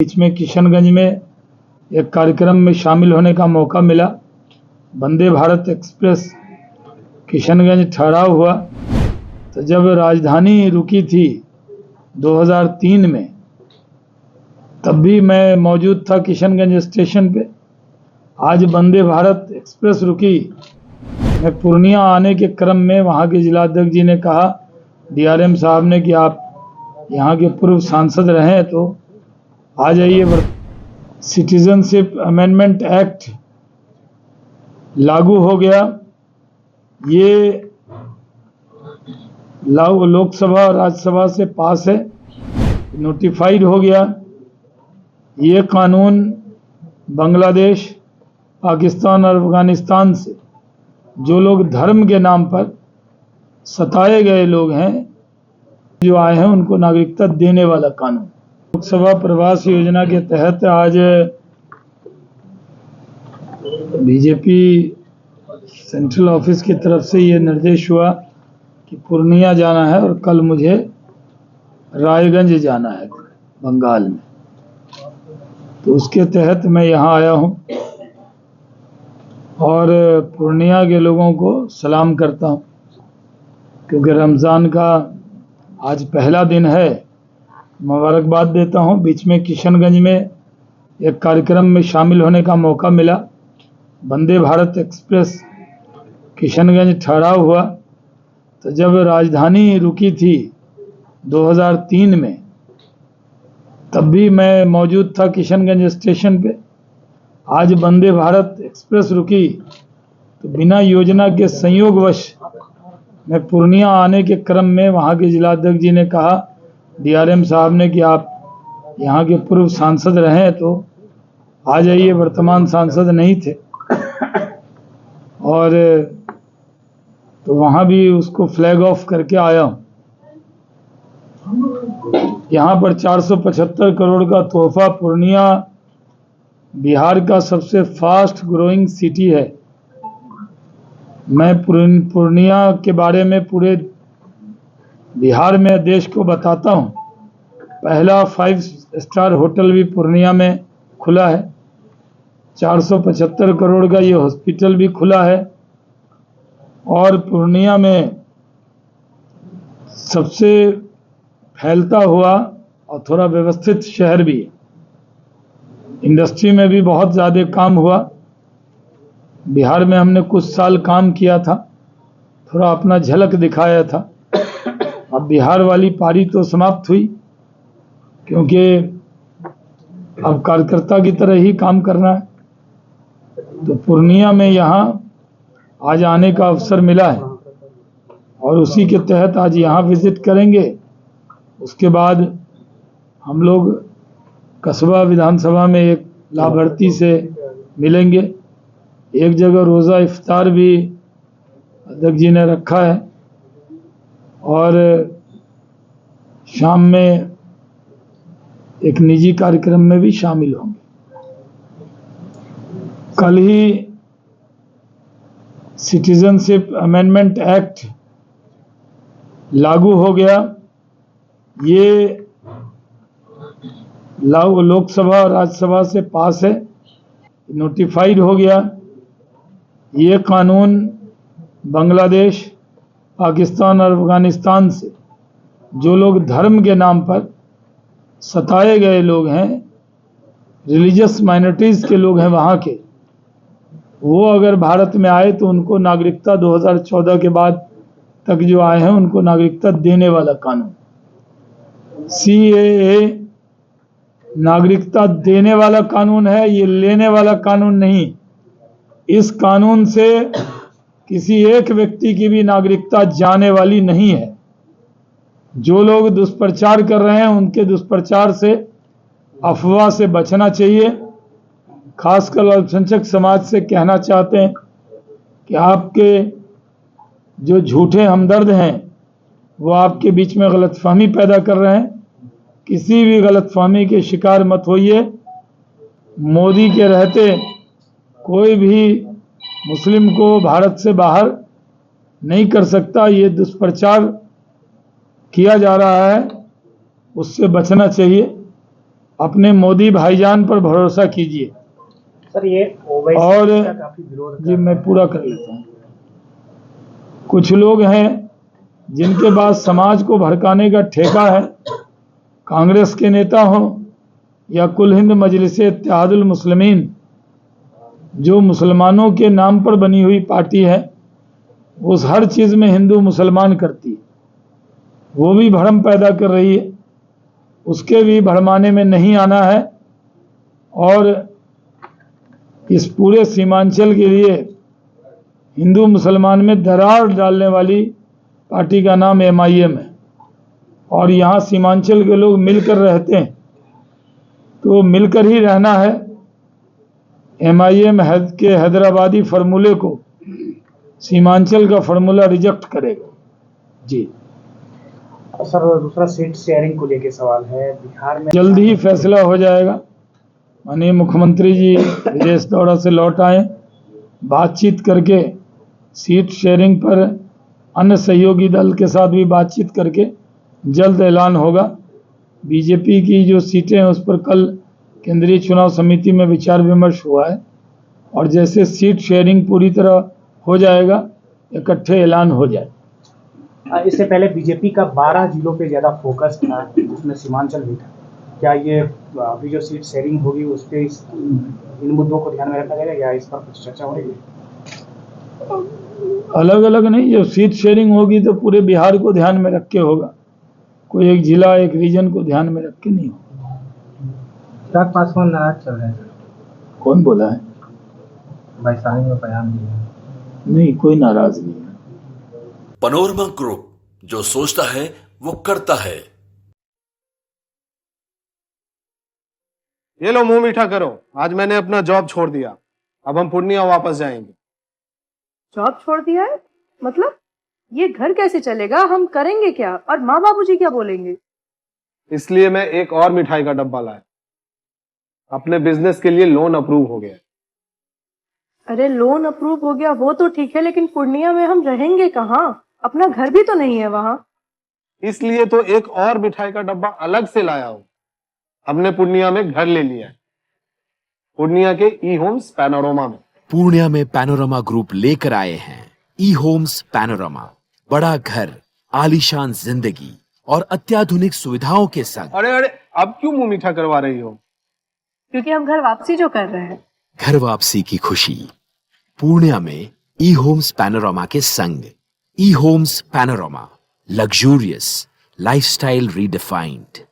बीच में किशनगंज में एक कार्यक्रम में शामिल होने का मौका मिला। वंदे भारत एक्सप्रेस किशनगंज ठहराव हुआ, तो जब राजधानी रुकी थी 2003 में, तब भी मैं मौजूद था किशनगंज स्टेशन पे। आज वंदे भारत एक्सप्रेस रुकी, मैं पूर्णिया आने के क्रम में वहाँ के जिलाध्यक्ष जी ने कहा, डीआरएम साहब ने, कि आप यहाँ के पूर्व सांसद रहे तो आ जाइए। सिटीजनशिप अमेंडमेंट एक्ट लागू हो गया। ये लोकसभा और राज्यसभा से पास है, नोटिफाइड हो गया। ये कानून बांग्लादेश, पाकिस्तान और अफगानिस्तान से जो लोग धर्म के नाम पर सताए गए लोग हैं, जो आए हैं, उनको नागरिकता देने वाला कानून। लोकसभा प्रवास योजना के तहत आज बीजेपी सेंट्रल ऑफिस की तरफ से ये निर्देश हुआ कि पूर्णिया जाना है और कल मुझे रायगंज जाना है बंगाल में। तो उसके तहत मैं यहाँ आया हूँ और पूर्णिया के लोगों को सलाम करता हूँ, क्योंकि रमज़ान का आज पहला दिन है। मुबारकबाद देता हूँ। बीच में किशनगंज में एक कार्यक्रम में शामिल होने का मौका मिला। वंदे भारत एक्सप्रेस किशनगंज ठहराव हुआ, तो जब राजधानी रुकी थी 2003 में, तब भी मैं मौजूद था किशनगंज स्टेशन पे। आज वंदे भारत एक्सप्रेस रुकी, तो बिना योजना के संयोगवश मैं पूर्णिया आने के क्रम में वहाँ के जिलाध्यक्ष जी ने कहा, डीआरएम साहब ने, कि आप यहाँ के पूर्व सांसद रहे तो आ जाइए। वर्तमान सांसद नहीं थे, और तो वहाँ भी उसको फ्लैग ऑफ करके आया हूँ। यहाँ पर 475 करोड़ का तोहफा। पूर्णिया बिहार का सबसे फास्ट ग्रोइंग सिटी है। मैं पूर्णिया के बारे में पूरे बिहार में देश को बताता हूँ। पहला 5 स्टार होटल भी पूर्णिया में खुला है। 475 करोड़ का ये हॉस्पिटल भी खुला है। और पूर्णिया में सबसे फैलता हुआ और थोड़ा व्यवस्थित शहर भी है। इंडस्ट्री में भी बहुत ज़्यादा काम हुआ। बिहार में हमने कुछ साल काम किया था, थोड़ा अपना झलक दिखाया था। अब बिहार वाली पारी तो समाप्त हुई, क्योंकि अब कार्यकर्ता की तरह ही काम करना है। तो पूर्णिया में यहाँ आज आने का अवसर मिला है, और उसी के तहत आज यहाँ विजिट करेंगे। उसके बाद हम लोग कस्बा विधानसभा में एक लाभार्थी से मिलेंगे। एक जगह रोज़ा इफ्तार भी अध्यक्ष जी ने रखा है, और शाम में एक निजी कार्यक्रम में भी शामिल होंगे। कल ही सिटीजनशिप अमेंडमेंट एक्ट लागू हो गया। ये लोकसभा और राज्यसभा से पास है, नोटिफाइड हो गया। ये कानून बांग्लादेश, पाकिस्तान और अफगानिस्तान से जो लोग धर्म के नाम पर सताए गए लोग हैं, रिलीजियस माइनॉरिटीज़ के लोग हैं वहाँ के, वो अगर भारत में आए तो उनको नागरिकता 2014 के बाद तक जो आए हैं उनको नागरिकता देने वाला कानून। CAA नागरिकता देने वाला कानून है, ये लेने वाला कानून नहीं। इस कानून से किसी एक व्यक्ति की भी नागरिकता जाने वाली नहीं है। जो लोग दुष्प्रचार कर रहे हैं, उनके दुष्प्रचार से, अफवाह से बचना चाहिए। खासकर अल्पसंख्यक समाज से कहना चाहते हैं कि आपके जो झूठे हमदर्द हैं, वो आपके बीच में गलतफहमी पैदा कर रहे हैं। किसी भी गलतफहमी के शिकार मत होइए। मोदी के रहते कोई भी मुस्लिम को भारत से बाहर नहीं कर सकता। ये दुष्प्रचार किया जा रहा है, उससे बचना चाहिए। अपने मोदी भाईजान पर भरोसा कीजिए। सर ये ओवैसी और का काफी विरोध जी कर मैं रहे पूरा कर लेता हूँ। कुछ लोग हैं जिनके पास समाज को भड़काने का ठेका है, कांग्रेस के नेता हों या कुल हिंद मजलिस इत्तेहादुल मुस्लिमीन, जो मुसलमानों के नाम पर बनी हुई पार्टी है, उस हर चीज में हिंदू मुसलमान करती है, वो भी भ्रम पैदा कर रही है। उसके भी भरमाने में नहीं आना है। और इस पूरे सीमांचल के लिए हिंदू मुसलमान में दरार डालने वाली पार्टी का नाम MIM है। और यहाँ सीमांचल के लोग मिलकर रहते हैं, तो मिलकर ही रहना है। MIM के हैदराबादी फार्मूले को सीमांचल का फार्मूला रिजेक्ट करेगा। जी सर दूसरा सीट शेयरिंग को लेके सवाल है, बिहार में जल्द ही फैसला हो जाएगा। माननीय मुख्यमंत्री जी विदेश दौरा से लौट आए, बातचीत करके सीट शेयरिंग पर अन्य सहयोगी दल के साथ भी बातचीत करके जल्द ऐलान होगा। बीजेपी की जो सीटें हैं उस पर कल केंद्रीय चुनाव समिति में विचार विमर्श हुआ है, और जैसे सीट शेयरिंग पूरी तरह हो जाएगा, इकट्ठे ऐलान हो जाए। इससे पहले बीजेपी का 12 जिलों पे ज्यादा फोकस था, जिसमें सीमांचल भी था। क्या ये अभी जो सीट शेयरिंग होगी उस पे इन मुद्दों को ध्यान में रखा जाएगा या इस पर कुछ चर्चा हो रही है? अलग अलग नहीं, जब सीट शेयरिंग होगी तो पूरे बिहार को ध्यान में रख के होगा, कोई एक जिला एक रीजन को ध्यान में रख के नहीं होगा। चिराग पासवान नाराज चल रहे हैं। कौन बोला है? वैशाली में बयान दिया। नहीं, कोई नाराज नहीं है। पैनोरमा ग्रुप, जो सोचता है वो करता है। ये लो मुंह मीठा करो, आज मैंने अपना जॉब छोड़ दिया, अब हम पूर्णिया वापस जाएंगे। जॉब छोड़ दिया है? मतलब ये घर कैसे चलेगा? हम करेंगे क्या? और माँ बाबूजी क्या बोलेंगे? इसलिए मैं एक और मिठाई का डब्बा लाया। अपने बिजनेस के लिए लोन अप्रूव हो गया। अरे लोन अप्रूव हो गया वो तो ठीक है, लेकिन पूर्णिया में हम रहेंगे कहाँ? अपना घर भी तो नहीं है वहाँ। इसलिए तो एक और मिठाई का डब्बा अलग से लाया हूं। हमने पूर्णिया में घर ले लिया है, पूर्णिया के ई होम्स पैनोरमा में। पूर्णिया में पैनोरमा ग्रुप लेकर आए हैं ई होम्स पैनोरमा। बड़ा घर, आलीशान जिंदगी और अत्याधुनिक सुविधाओं के संग। अरे अरे, अब क्यों मुंह मीठा करवा रही हो? क्योंकि हम घर वापसी जो कर रहे हैं। घर वापसी की खुशी पूर्णिया में ई होम्स पैनोरमा के संग। ई homes panorama, luxurious lifestyle redefined.